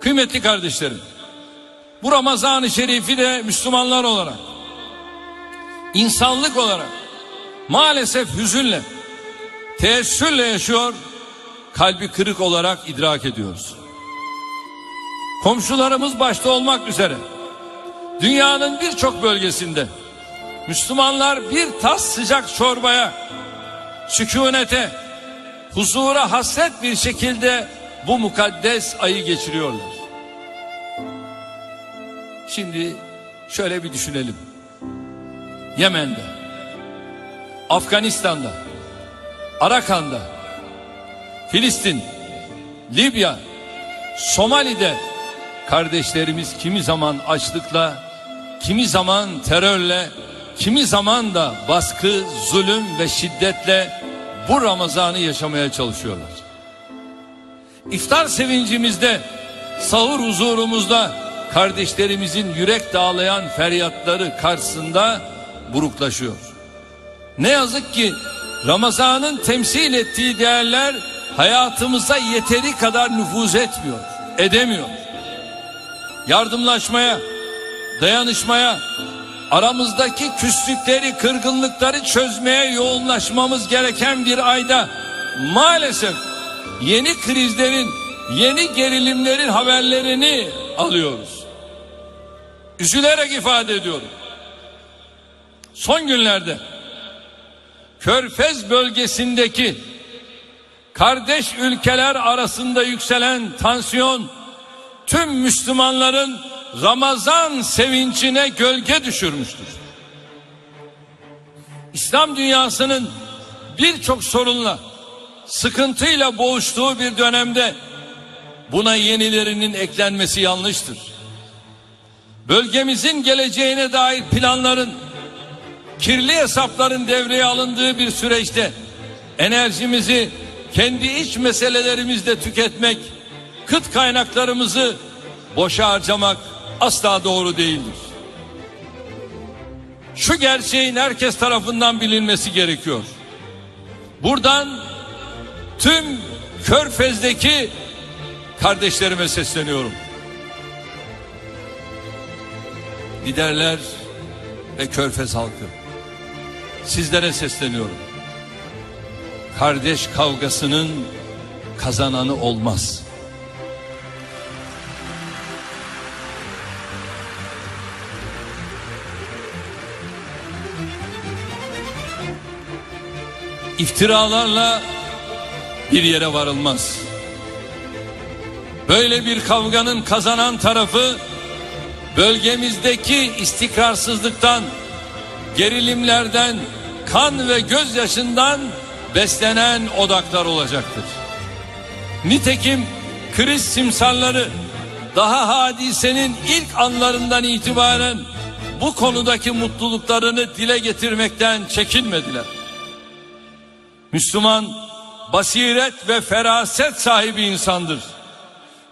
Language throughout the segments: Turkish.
Kıymetli kardeşlerim, bu Ramazan-ı Şerif'i de Müslümanlar olarak, insanlık olarak maalesef hüzünle, teessürle yaşıyor, kalbi kırık olarak idrak ediyoruz. Komşularımız başta olmak üzere dünyanın birçok bölgesinde Müslümanlar bir tas sıcak çorbaya, sükunete, huzura hasret bir şekilde bu mukaddes ayı geçiriyorlar. Şimdi şöyle bir düşünelim. Yemen'de, Afganistan'da, Arakan'da, Filistin, Libya, Somali'de kardeşlerimiz kimi zaman açlıkla, kimi zaman terörle, kimi zaman da baskı, zulüm ve şiddetle bu Ramazan'ı yaşamaya çalışıyorlar. İftar sevincimizde, sahur huzurumuzda kardeşlerimizin yürek dağlayan feryatları karşısında buruklaşıyor. Ne yazık ki Ramazan'ın temsil ettiği değerler hayatımıza yeteri kadar nüfuz etmiyor, edemiyor. Yardımlaşmaya, dayanışmaya, aramızdaki küslükleri, kırgınlıkları çözmeye yoğunlaşmamız gereken bir ayda maalesef yeni krizlerin, yeni gerilimlerin haberlerini alıyoruz. Üzülerek ifade ediyorum. Son günlerde Körfez bölgesindeki kardeş ülkeler arasında yükselen tansiyon tüm Müslümanların Ramazan sevincine gölge düşürmüştür. İslam dünyasının birçok sorunla, sıkıntıyla boğuştuğu bir dönemde buna yenilerinin eklenmesi yanlıştır. Bölgemizin geleceğine dair planların, kirli hesapların devreye alındığı bir süreçte enerjimizi kendi iç meselelerimizde tüketmek, kıt kaynaklarımızı boşa harcamak asla doğru değildir. Şu gerçeğin herkes tarafından bilinmesi gerekiyor. Buradan tüm Körfez'deki kardeşlerime sesleniyorum. Liderler ve Körfez halkı, sizlere sesleniyorum. Kardeş kavgasının kazananı olmaz. İftiralarla bir yere varılmaz. Böyle bir kavganın kazanan tarafı bölgemizdeki istikrarsızlıktan, gerilimlerden, kan ve gözyaşından beslenen odaklar olacaktır. Nitekim kriz simsarları daha hadisenin ilk anlarından itibaren bu konudaki mutluluklarını dile getirmekten çekinmediler. Müslüman basiret ve feraset sahibi insandır.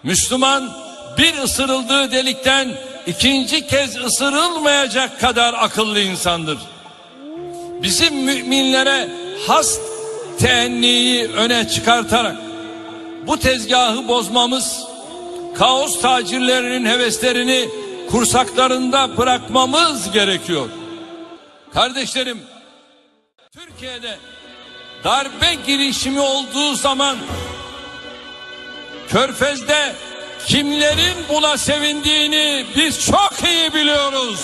Müslüman bir ısırıldığı delikten ikinci kez ısırılmayacak kadar akıllı insandır. Bizim müminlere has teenniyi öne çıkartarak bu tezgahı bozmamız, kaos tacirlerinin heveslerini kursaklarında bırakmamız gerekiyor. Kardeşlerim, Türkiye'de darbe girişimi olduğu zaman Körfez'de kimlerin buna sevindiğini biz çok iyi biliyoruz.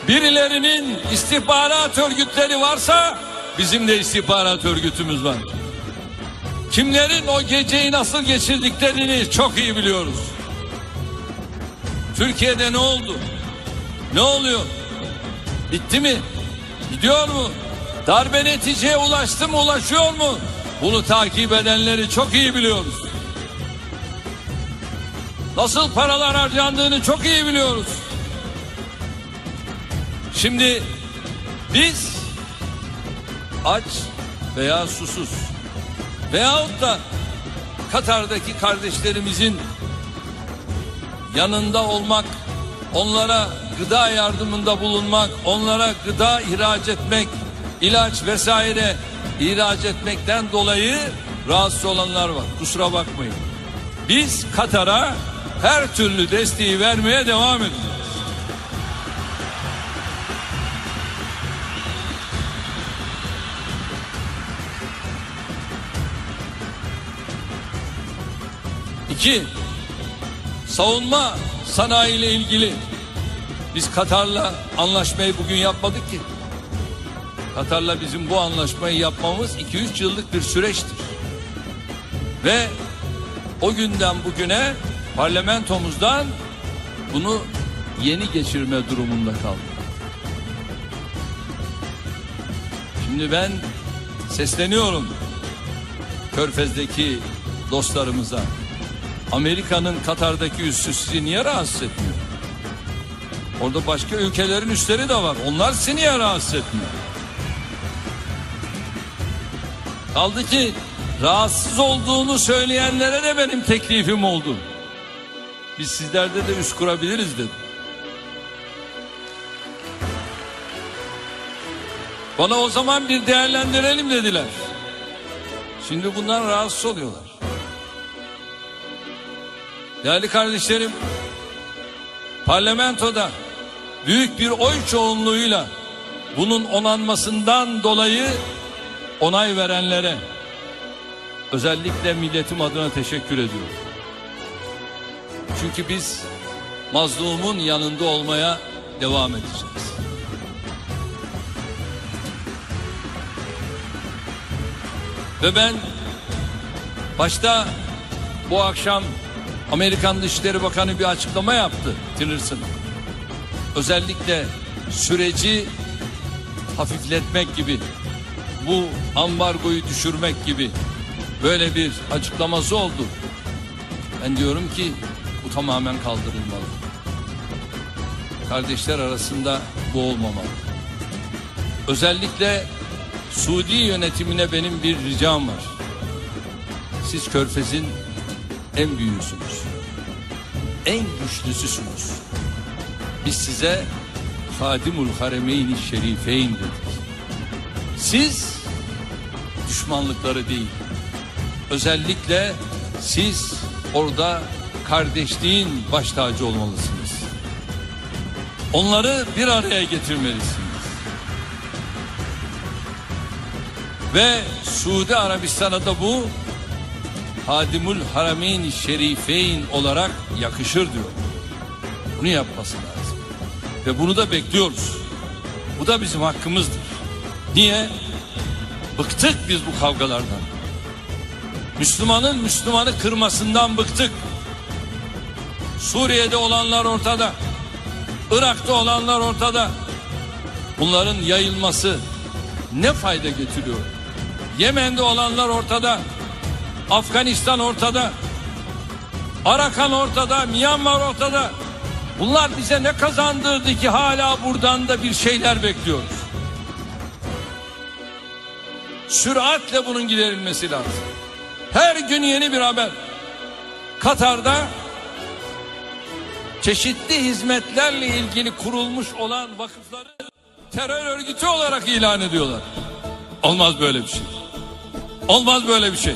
Birilerinin istihbarat örgütleri varsa bizim de istihbarat örgütümüz var. Kimlerin o geceyi nasıl geçirdiklerini çok iyi biliyoruz. Türkiye'de ne oldu? Ne oluyor? Bitti mi? Gidiyor mu? Darbe neticeye ulaştı mı? Ulaşıyor mu? Bunu takip edenleri çok iyi biliyoruz. Nasıl paralar harcandığını çok iyi biliyoruz. Şimdi biz aç veya susuz veyahut da Katar'daki kardeşlerimizin yanında olmak, onlara gıda yardımında bulunmak, onlara gıda ihraç etmek, ilaç vesaire ihraç etmekten dolayı rahatsız olanlar var. Kusura bakmayın. Biz Katar'a her türlü desteği vermeye devam edeceğiz. İki, savunma sanayi ile ilgili biz Katar'la anlaşmayı bugün yapmadık ki. Katar'la bizim bu anlaşmayı yapmamız 2-3 yıllık bir süreçtir. Ve o günden bugüne parlamentomuzdan bunu yeni geçirme durumunda kaldık. Şimdi ben sesleniyorum Körfez'deki dostlarımıza. Amerika'nın Katar'daki üssü sizi niye rahatsız etmiyor? Orada başka ülkelerin üsleri de var. Onlar sizi niye rahatsız etmiyor? Kaldı ki rahatsız olduğunu söyleyenlere de benim teklifim oldu. Biz sizlerde de üs kurabiliriz dedim. Bana o zaman bir değerlendirelim dediler. Şimdi bundan rahatsız oluyorlar. Değerli kardeşlerim, parlamentoda büyük bir oy çoğunluğuyla bunun onanmasından dolayı onay verenlere özellikle milletim adına teşekkür ediyorum. Çünkü biz mazlumun yanında olmaya devam edeceğiz. Ve ben başta bu akşam Amerikan Dışişleri Bakanı bir açıklama yaptı, Tillerson. Özellikle süreci hafifletmek gibi, bu ambargoyu düşürmek gibi böyle bir açıklaması oldu. Ben diyorum ki bu tamamen kaldırılmalı. Kardeşler arasında bu olmamalı. Özellikle Suudi yönetimine benim bir ricam var. Siz Körfez'in en büyüğüsünüz. En güçlüsüsünüz. Biz size Hadimul Haremeyn-i Şerifeyn dedik. Siz düşmanlıkları değil, özellikle siz orada kardeşliğin baş tacı olmalısınız. Onları bir araya getirmelisiniz. Ve Suudi Arabistan'a da bu Hadimul Haremeyn-i Şerifeyn olarak yakışır diyor. Bunu yapması lazım. Ve bunu da bekliyoruz. Bu da bizim hakkımızdır. Niye? Bıktık biz bu kavgalardan. Müslümanın Müslümanı kırmasından bıktık. Suriye'de olanlar ortada. Irak'ta olanlar ortada. Bunların yayılması ne fayda getiriyor? Yemen'de olanlar ortada. Afganistan ortada. Arakan ortada. Myanmar ortada. Bunlar bize ne kazandırdı ki hala buradan da bir şeyler bekliyoruz? Süratle bunun giderilmesi lazım. Her gün yeni bir haber. Katar'da çeşitli hizmetlerle ilgili kurulmuş olan vakıfları terör örgütü olarak ilan ediyorlar. Olmaz böyle bir şey. Olmaz böyle bir şey.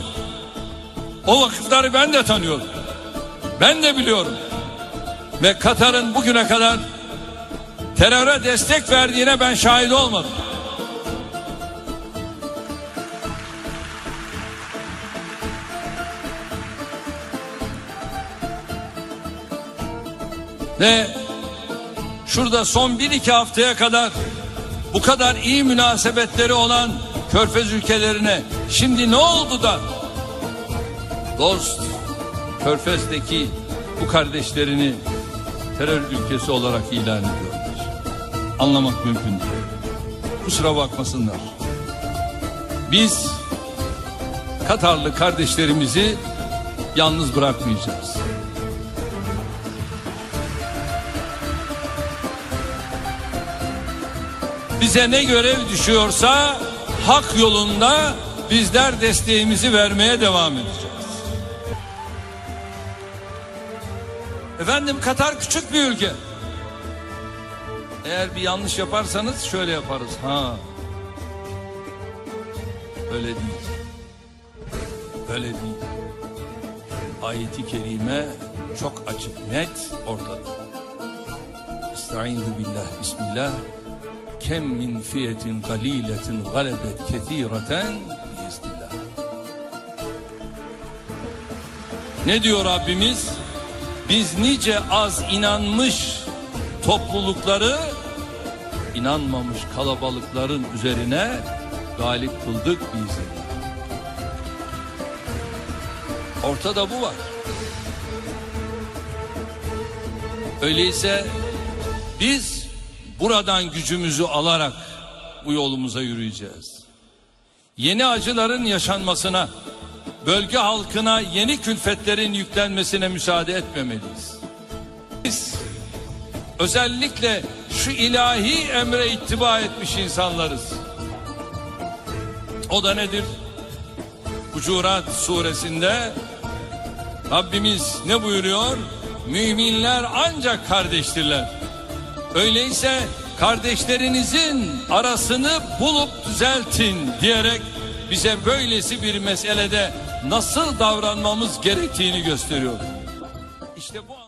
O vakıfları ben de tanıyorum. Ben de biliyorum. Ve Katar'ın bugüne kadar teröre destek verdiğine ben şahit olmadım. Ve şurada son 1-2 haftaya kadar bu kadar iyi münasebetleri olan Körfez ülkelerine şimdi ne oldu da dost Körfez'deki bu kardeşlerini terör ülkesi olarak ilan ediyorlar? Anlamak mümkün değil. Kusura bakmasınlar. Biz Katarlı kardeşlerimizi yalnız bırakmayacağız. Bize ne görev düşüyorsa hak yolunda bizler desteğimizi vermeye devam edeceğiz. Efendim, Katar küçük bir ülke. Eğer bir yanlış yaparsanız şöyle yaparız. Öyle değil. Öyle değil. Ayet-i kerime çok açık, net, ortada. Estaizu billah, bismillah. Kem min fiyetin galiletin galebet kethireten biiznillah. Ne diyor Rabbimiz? Biz nice az inanmış toplulukları inanmamış kalabalıkların üzerine galip kıldık biiznillah. Ortada bu var. Öyleyse biz buradan gücümüzü alarak bu yolumuza yürüyeceğiz. Yeni acıların yaşanmasına, bölge halkına yeni külfetlerin yüklenmesine müsaade etmemeliyiz. Biz özellikle şu ilahi emre ittiba etmiş insanlarız. O da nedir? Hucurat suresinde Rabbimiz ne buyuruyor? Müminler ancak kardeştirler. Öyleyse kardeşlerinizin arasını bulup düzeltin diyerek bize böylesi bir meselede nasıl davranmamız gerektiğini gösteriyor. İşte bu